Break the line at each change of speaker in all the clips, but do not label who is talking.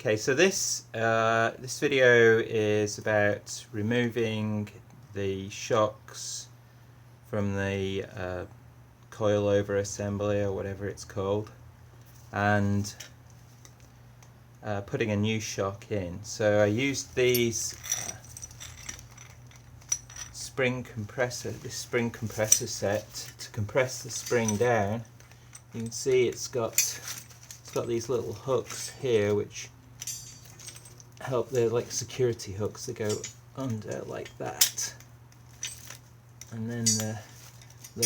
Okay, so this video is about removing the shocks from the coilover assembly or whatever it's called, and putting a new shock in. So I used these spring compressor set to compress the spring down. You can see it's got these little hooks here which help. They're like security hooks that go under like that, and then the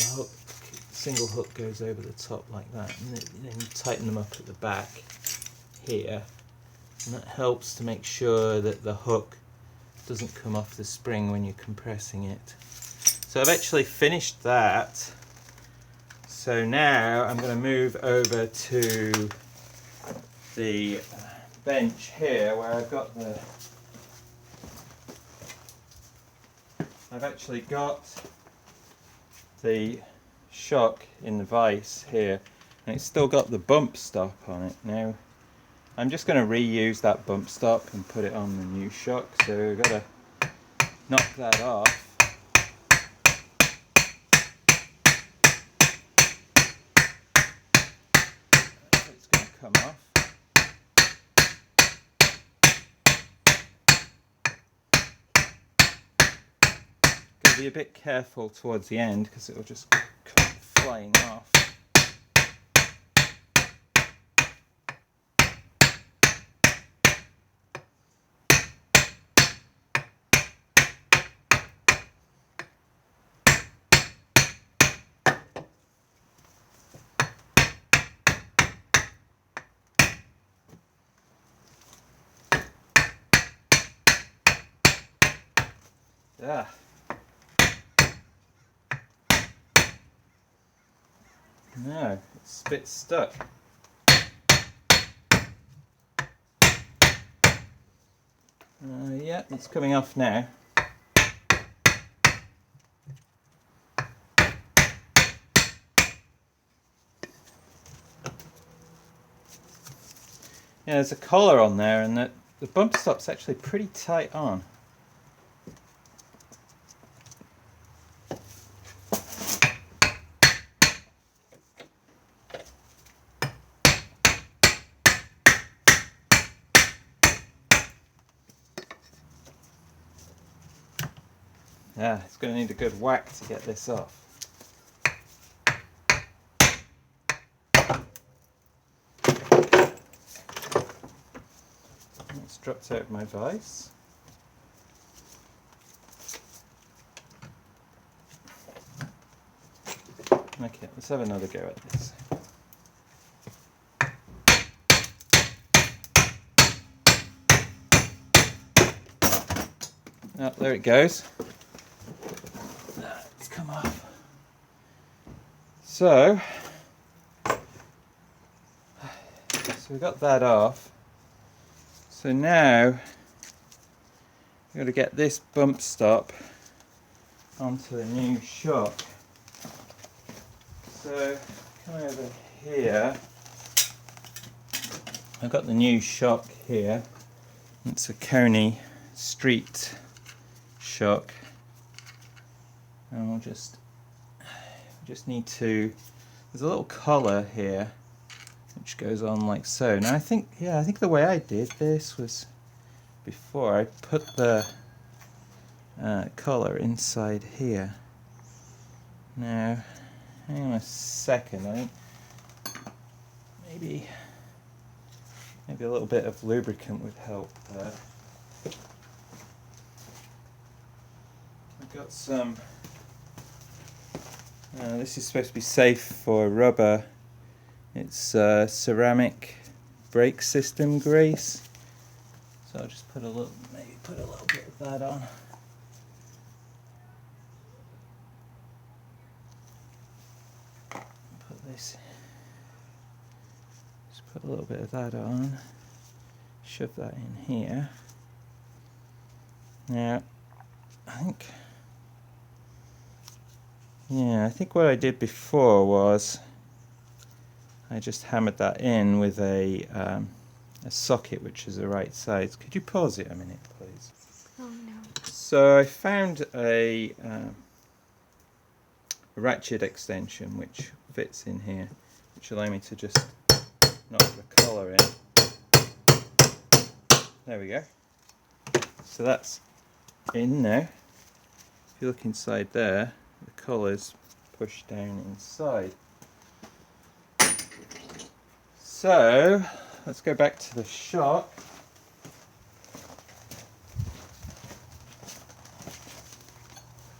hook, single hook, goes over the top like that, and then you tighten them up at the back here, and that helps to make sure that the hook doesn't come off the spring when you're compressing it. So I've actually finished that. So now I'm going to move over to the bench here where I've actually got the shock in the vise here, and it's still got the bump stop on it. Now I'm just going to reuse that bump stop and put it on the new shock, so we've got to knock that off. It's going to come off. Got to be a bit careful towards the end because it will just come flying off. Yeah. No, it's a bit stuck. Yeah, it's coming off now. Yeah, there's a collar on there, and the bump stop's actually pretty tight on. Yeah, it's going to need a good whack to get this off. It's dropped out of my vise. Okay, let's have another go at this. Oh, there it goes. It's come off. So we got that off. So now we've got to get this bump stop onto the new shock. So come over here. I've got the new shock here. It's a Coney Street shock, and we'll just need to. There's a little collar here which goes on like so. Now I think the way I did this was before I put the collar inside here. Now hang on a second. I think maybe a little bit of lubricant would help there. I've got some. This is supposed to be safe for rubber. It's ceramic brake system grease. So I'll just put a little bit of that on. Put this. Just put a little bit of that on. Shove that in here. Now, I think what I did before was I just hammered that in with a a socket which is the right size. Could you pause it a minute, please?
Oh no.
So I found a ratchet extension which fits in here, which allow me to just knock the collar in. There we go. So that's in now. If you look inside there, the collar's pushed down inside. So let's go back to the shock.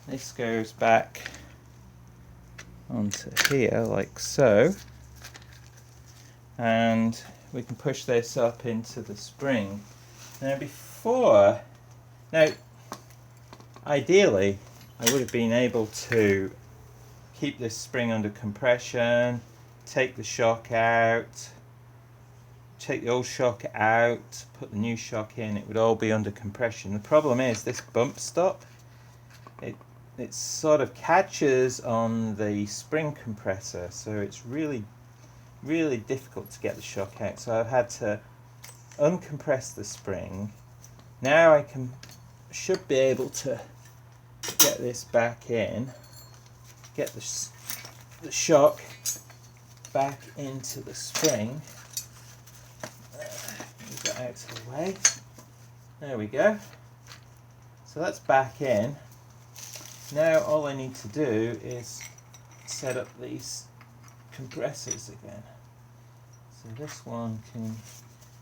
This goes back onto here like so, and we can push this up into the spring. Now ideally I would have been able to keep this spring under compression, take the shock out, take the old shock out, put the new shock in. It would all be under compression. The problem is this bump stop, it sort of catches on the spring compressor, so it's really difficult to get the shock out. So I've had to uncompress the spring. Now I should be able to get this back in, get the shock back into the spring. Move that out of the way. There we go. So that's back in. Now all I need to do is set up these compressors again. So this one can,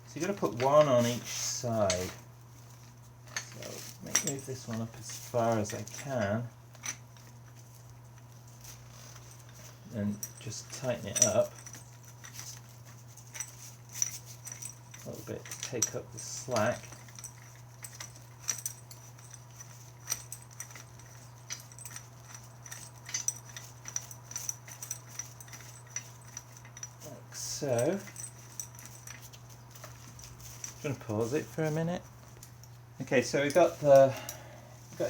so you've got to put one on each side. So move this one up as far as I can and just tighten it up a little bit to take up the slack. Like so. I'm going to pause it for a minute. Okay, so we've got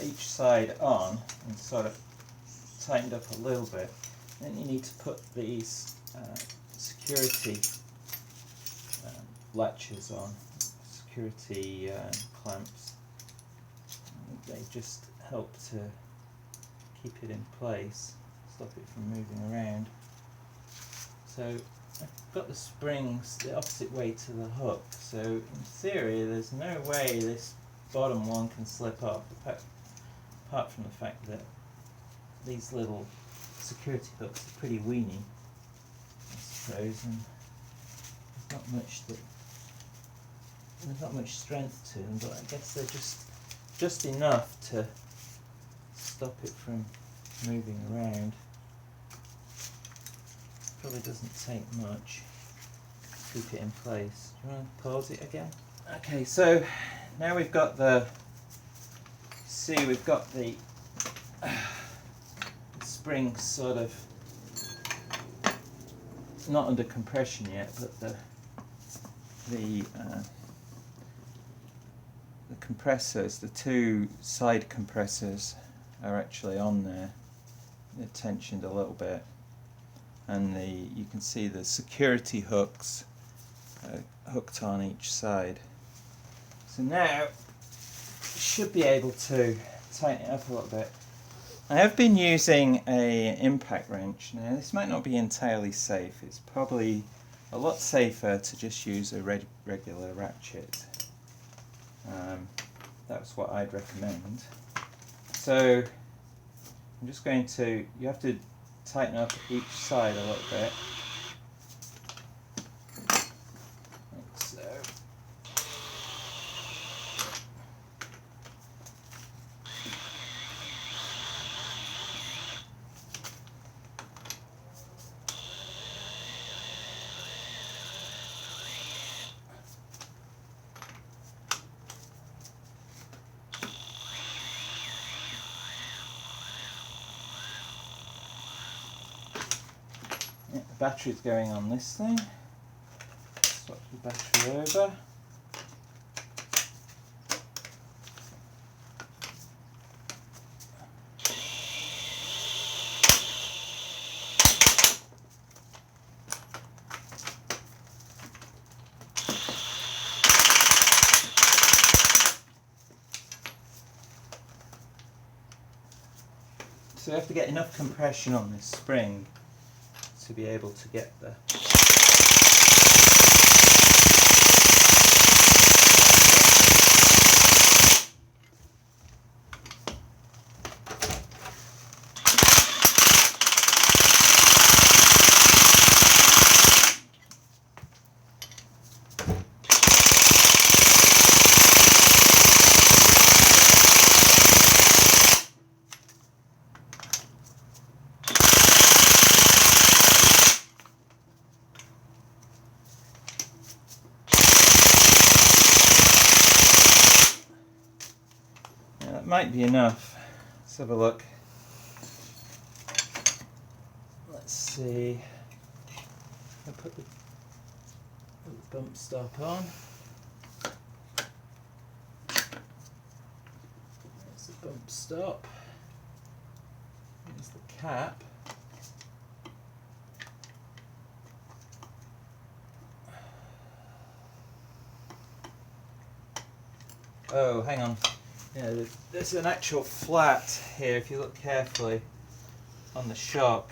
each side on and sort of tightened up a little bit. Then you need to put these security latches on, security clamps. They just help to keep it in place, stop it from moving around. So I've got the springs the opposite way to the hook, so in theory there's no way this bottom one can slip off, apart from the fact that these little security hooks are pretty weeny, I suppose, and there's not much strength to them, but I guess they're just enough to stop it from moving around. Probably doesn't take much to keep it in place. Do you want to pause it again? Okay, so now we've got the spring sort of not under compression yet, but the compressors, the two side compressors, are actually on there. They're tensioned a little bit, and you can see the security hooks hooked on each side. So now you should be able to tighten it up a little bit. I have been using an impact wrench. Now this might not be entirely safe. It's probably a lot safer to just use a regular ratchet. That's what I'd recommend. So I'm just going to, you have to tighten up each side a little bit. Like so. Yeah, the battery's going on this thing. Swap the battery over. we have to get enough compression on this spring to be able to get the might be enough. Let's have a look. Let's see. I'll put the bump stop on. There's the bump stop. There's the cap. Oh, hang on. Yeah, there's an actual flat here. If you look carefully on the shock,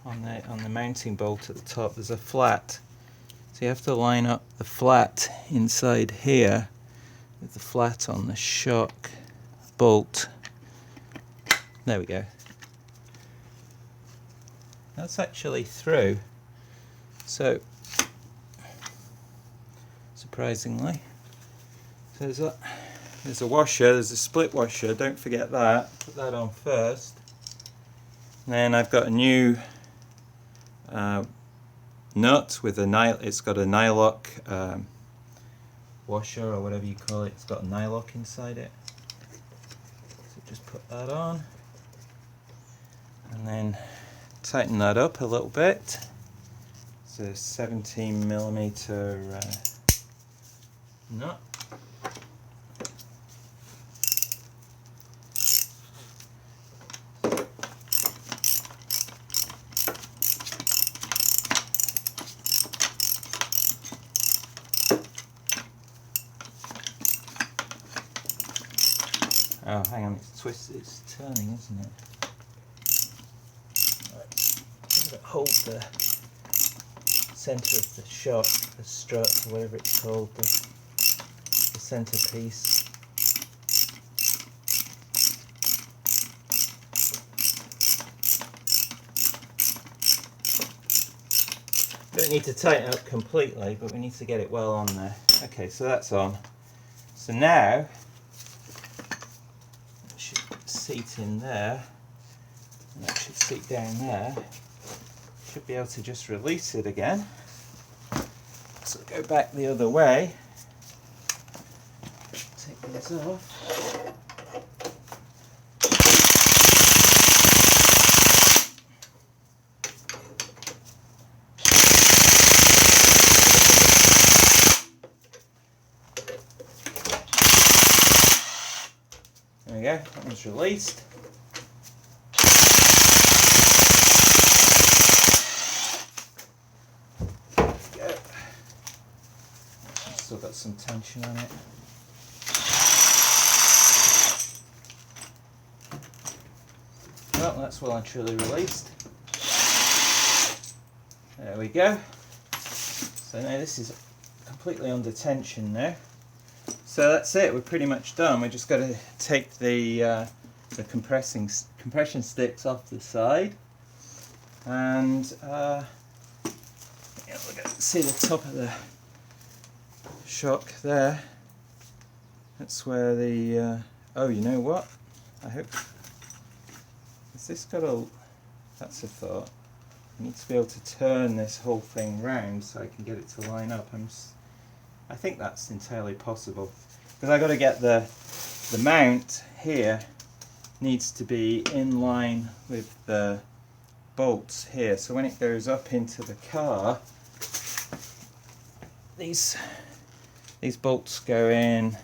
on the mounting bolt at the top, there's a flat. So you have to line up the flat inside here with the flat on the shock bolt. There we go. That's actually through. So, surprisingly, so there's a washer, there's a split washer, don't forget that. Put that on first. And then I've got a new nut with it's got a nylock washer or whatever you call it. It's got a nylock inside it. So just put that on. And then tighten that up a little bit. It's a 17mm nut. Oh, hang on, it's twisted, it's turning, isn't it? Right. I'm going to hold the centre of the shock, the strut, or whatever it's called, the centre piece. We don't need to tighten it up completely, but we need to get it well on there. Okay, so that's on. So now, seat in there, and that should seat down there. Should be able to just release it again. So go back the other way. Take these off. There we go, that one's released. There we go. Still got some tension on it. Well, that's well and truly released. There we go. So now this is completely under tension now. So that's it, we're pretty much done. We just got to take the compression sticks off the side, and see the top of the shock there. That's where the oh, you know what? I hope, has this got a? That's a thought. I need to be able to turn this whole thing round so I can get it to line up. I think that's entirely possible, because I've got to get the mount here needs to be in line with the bolts here, so when it goes up into the car, these bolts go in.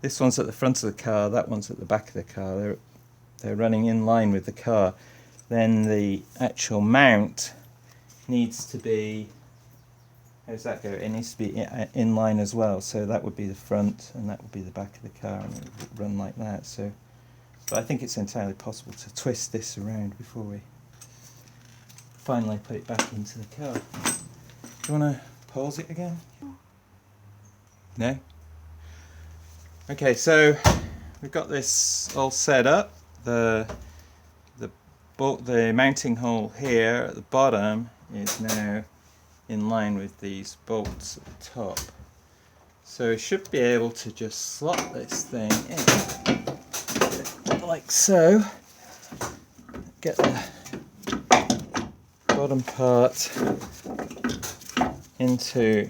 This one's at the front of the car, that one's at the back of the car. They're running in line with the car. Then the actual mount needs to be, how does that go? It needs to be in line as well, so that would be the front and that would be the back of the car, and it would run like that. So But I think it's entirely possible to twist this around before we finally put it back into the car. Do you want to pause it again? No? Okay, so we've got this all set up. The mounting hole here at the bottom is now in line with these bolts at the top. So we should be able to just slot this thing in like so. Get the bottom part into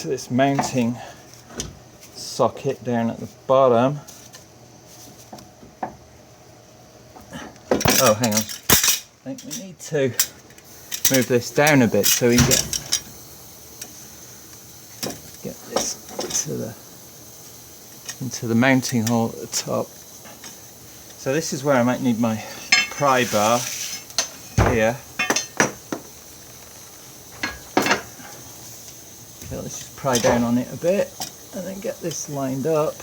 this mounting socket down at the bottom. Oh, hang on. I think we need to move this down a bit so we can get this into the mounting hole at the top. So this is where I might need my pry bar here. Okay, let's just pry down on it a bit and then get this lined up.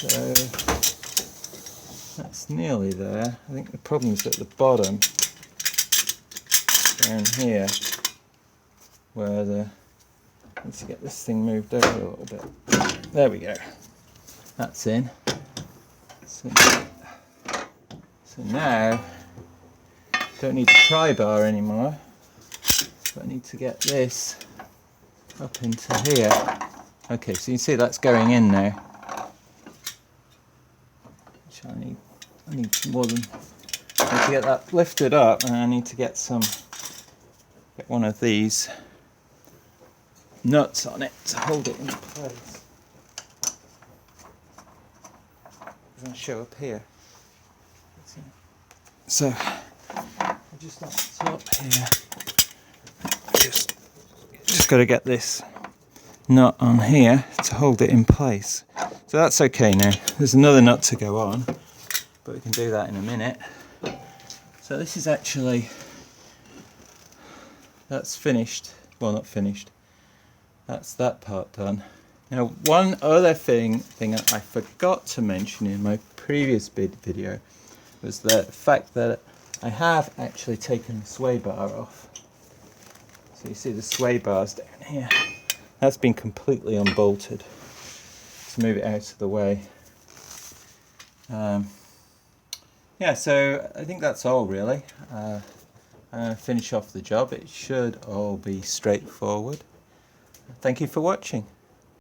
So that's nearly there. I think the problem is at the bottom, down here, where I need to get this thing moved over a little bit. There we go. That's in. So now, don't need the pry bar anymore, but I need to get this up into here. Okay, so you can see that's going in now. Which I need more than, I need to get that lifted up, and I need to get one of these nuts on it to hold it in place. It's going to show up here. So I just on the top here, just got to get this nut on here to hold it in place. So that's okay now. There's another nut to go on, but we can do that in a minute. So this is actually, that's finished. Well, not finished. That's that part done. Now, one other thing that I forgot to mention in my previous video was the fact that I have actually taken the sway bar off. So you see the sway bars down here. That's been completely unbolted. Let's move it out of the way. Yeah, so I think that's all really. I'm going to finish off the job. It should all be straightforward. Thank you for watching.